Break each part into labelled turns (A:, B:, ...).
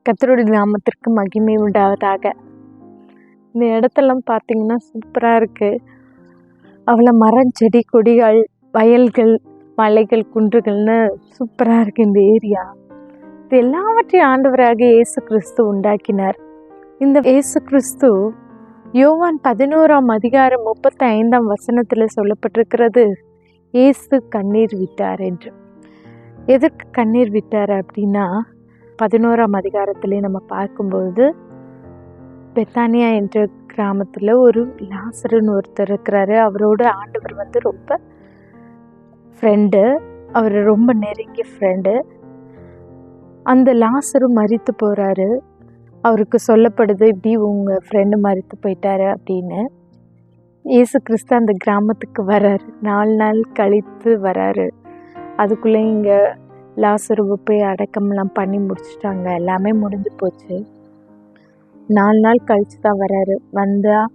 A: கர்த்தருடைய நாமத்திற்கு மகிமை உண்டாவதாக. இந்த இடத்தெல்லாம் பார்த்தீங்கன்னா சூப்பராக இருக்குது. அவ்வளோ மரம், செடி, கொடிகள், வயல்கள், மலைகள், குன்றுகள்னு சூப்பராக இருக்குது இந்த ஏரியா. இது எல்லாவற்றையும் ஆண்டவராக இயேசு கிறிஸ்து உண்டாக்கினார். இந்த இயேசு கிறிஸ்து யோவான் 11:35 சொல்லப்பட்டிருக்கிறது, இயேசு கண்ணீர் விட்டார் என்று. எதற்கு கண்ணீர் விட்டார் அப்படின்னா, 11 நம்ம பார்க்கும்போது பெத்தானியா என்ற கிராமத்தில் ஒரு லாசருன்னு ஒருத்தர் இருக்கிறாரு. அவரோட ஆண்டவர் ரொம்ப ஃப்ரெண்டு, அவர் ரொம்ப நெருங்கிய ஃப்ரெண்டு. அந்த லாசரு மரித்து போகிறாரு. அவருக்கு சொல்லப்படுது, இப்படி உங்கள் ஃப்ரெண்டு மரித்து போயிட்டாரு அப்படின்னு. இயேசு கிறிஸ்து அந்த கிராமத்துக்கு வராரு. 4 நாள் கழித்து வராரு. அதுக்குள்ளே இங்கே லாசருவை போய் அடக்கம்லாம் பண்ணி முடிச்சுட்டாங்க. எல்லாமே முடிஞ்சு போச்சு. 4 நாள் கழித்து தான் வராரு. வந்தால்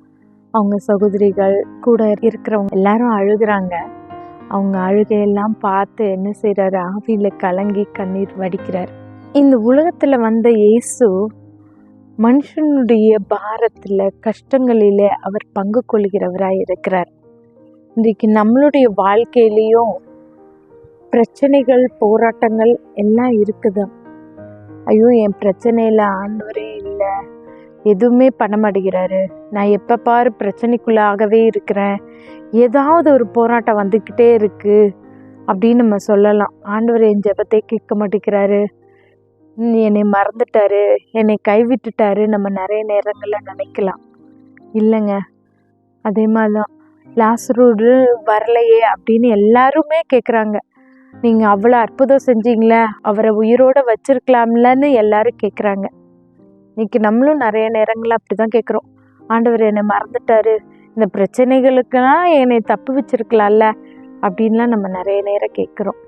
A: அவங்க சகோதரிகள் கூட இருக்கிறவங்க எல்லாரும் அழுகிறாங்க. அவங்க அழுகையெல்லாம் பார்த்து என்ன செய்கிறாரு, ஆவியில் கலங்கி கண்ணீர் வடிக்கிறார். இந்த உலகத்தில் வந்த இயேசு மனுஷனுடைய பாரத்தில், கஷ்டங்களிலே அவர் பங்கு கொள்கிறவராக இருக்கிறார். இன்றைக்கு நம்மளுடைய வாழ்க்கையிலையும் பிரச்சனைகள், போராட்டங்கள் எல்லாம் இருக்குதா? ஐயோ, என் பிரச்சனையில் ஆண்டவரே இல்லை, எதுவுமே பண்ண மாட்டேங்கிறாரு, நான் எப்போ பாரு பிரச்சனைக்குள்ளாகவே இருக்கிறேன், ஏதாவது ஒரு போராட்டம் வந்துக்கிட்டே இருக்குது அப்படின்னு நம்ம சொல்லலாம். ஆண்டவர் என் ஜெபத்தை கேட்க மாட்டேங்கிறாரு, என்னை மறந்துட்டாரு, என்னை கைவிட்டுட்டாரு நம்ம நிறைய நேரங்களில் நினைக்கலாம். இல்லைங்க, அதே மாதிரி தான் லாசரு வரலையே அப்படின்னு எல்லாருமே கேட்குறாங்க. நீங்கள் அவ்வளோ அற்புதம் செஞ்சீங்களே, அவரை உயிரோடு வச்சிருக்கலாம்லன்னு எல்லாரும் கேட்குறாங்க. இன்னைக்கு நம்மளும் நிறைய நேரங்களில் அப்படி தான் கேட்குறோம். ஆண்டவர் என்னை மறந்துட்டாரு, இந்த பிரச்சனைகளுக்கெல்லாம் என்னை தப்பு வச்சிருக்கலாம்ல அப்படின்லாம் நம்ம நிறைய நேரம் கேட்குறோம்.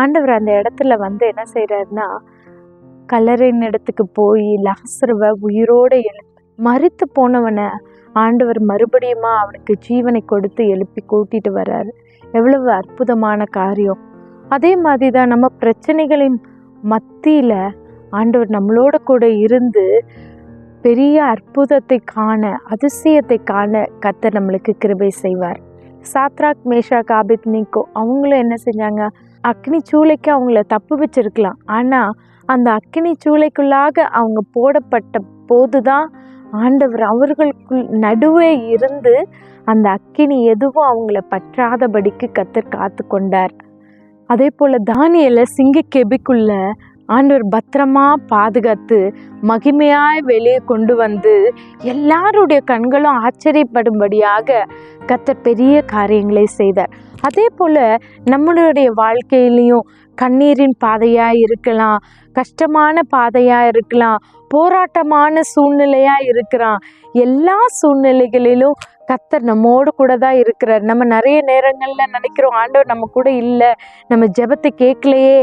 A: ஆண்டவர் அந்த இடத்துல என்ன செய்கிறாருன்னா, கல்லறையின் இடத்துக்கு போய் லாசருவை உயிரோடு மரித்து போனவனை ஆண்டவர் மறுபடியுமா அவனுக்கு ஜீவனை கொடுத்து எழுப்பி கூட்டிட்டு வர்றாரு. எவ்வளவு அற்புதமான காரியம்! அதே மாதிரி தான் நம்ம பிரச்சனைகளின் மத்தியில் ஆண்டவர் நம்மளோட கூட இருந்து பெரிய அற்புதத்தை காண, அதிசயத்தை காண கர்த்தர் நம்மளுக்கு கிருபை செய்வார். சாத்ராக், மேஷாக், ஆபேத்நேகோ அவங்களும் என்ன செஞ்சாங்க, அக்னி சூளைக்கு அவங்கள தப்பு வச்சிருக்கலாம். ஆனால் அந்த அக்கினி சூளைக்குள்ளாக அவங்க போடப்பட்ட போதுதான் ஆண்டவர் அவர்களுக்குள் நடுவே இருந்து அந்த அக்கினி எதுவும் அவங்கள பற்றாதபடிக்கு கர்த்தர் காத்து கொண்டார். அதே போல் தானியேலை சிங்கக்கெபிக்குள்ள ஆண்டவர் பத்திரமா பாதுகாத்து மகிமையாய் வெளியே கொண்டு வந்து எல்லாருடைய கண்களும் ஆச்சரியப்படும்படியாக கர்த்தர் பெரிய காரியங்களை செய்தார். அதே போல் நம்மளுடைய வாழ்க்கையிலையும் கண்ணீரின் பாதையாக இருக்கலாம், கஷ்டமான பாதையாக இருக்கலாம், போராட்டமான சூழ்நிலையாக இருக்கலாம். எல்லா சூழ்நிலைகளிலும் கர்த்தர் நம்மோடு கூட தான் இருக்கிறார். நம்ம நிறைய நேரங்களில் நினைக்கிறோம், ஆண்டவர் நம்ம கூட இல்லை, நம்ம ஜெபத்தை கேட்கலையே,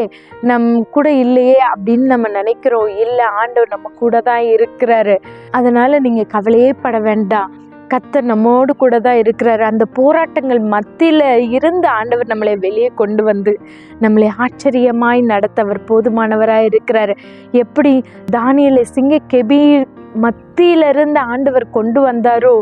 A: கூட இல்லையே அப்படின்னு நம்ம நினைக்கிறோம். இல்லை, ஆண்டவர் நம்ம கூட தான் இருக்கிறாரு. அதனால் நீங்கள் கவலையே பட வேண்டாம், கர்த்தர் நம்மோடு கூட தான் இருக்கிறாரு. அந்த போராட்டங்கள் மத்தியில் இருந்து ஆண்டவர் நம்மளை வெளியே கொண்டு வந்து நம்மளை ஆச்சரியமாய் நடத்த அவர் போதுமானவராக இருக்கிறாரு. எப்படி தானியேலை சிங்கக்கெபி மத்தியிலிருந்து ஆண்டவர் கொண்டு வந்தாரோ,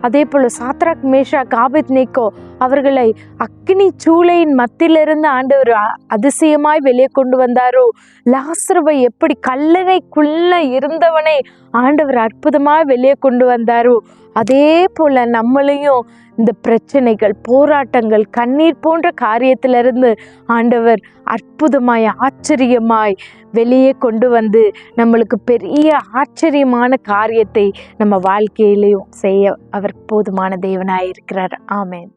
A: அதே போல் சாத்ராக், மேஷாக், ஆபேத்நேகோ அவர்களை அக்கினி சூளையின் மத்தியிலிருந்து ஆண்டவர் அதிசயமாய் வெளியே கொண்டு வந்தாரோ, லாசருவை எப்படி கல்லறைக்குள்ள இருந்தவனை ஆண்டவர் அற்புதமாய் வெளியே கொண்டு வந்தாரோ, அதே போல் நம்மளையும் இந்த பிரச்சனைகள், போராட்டங்கள், கண்ணீர் போன்ற காரியத்திலிருந்து ஆண்டவர் அற்புதமாய், ஆச்சரியமாய் வெளியே கொண்டு வந்து நம்மளுக்கு பெரிய ஆச்சரியமான காரியத்தை நம்ம வாழ்க்கையிலையும் செய்ய அவர் போதுமான தேவனாய் இருக்கிறார். ஆமென்.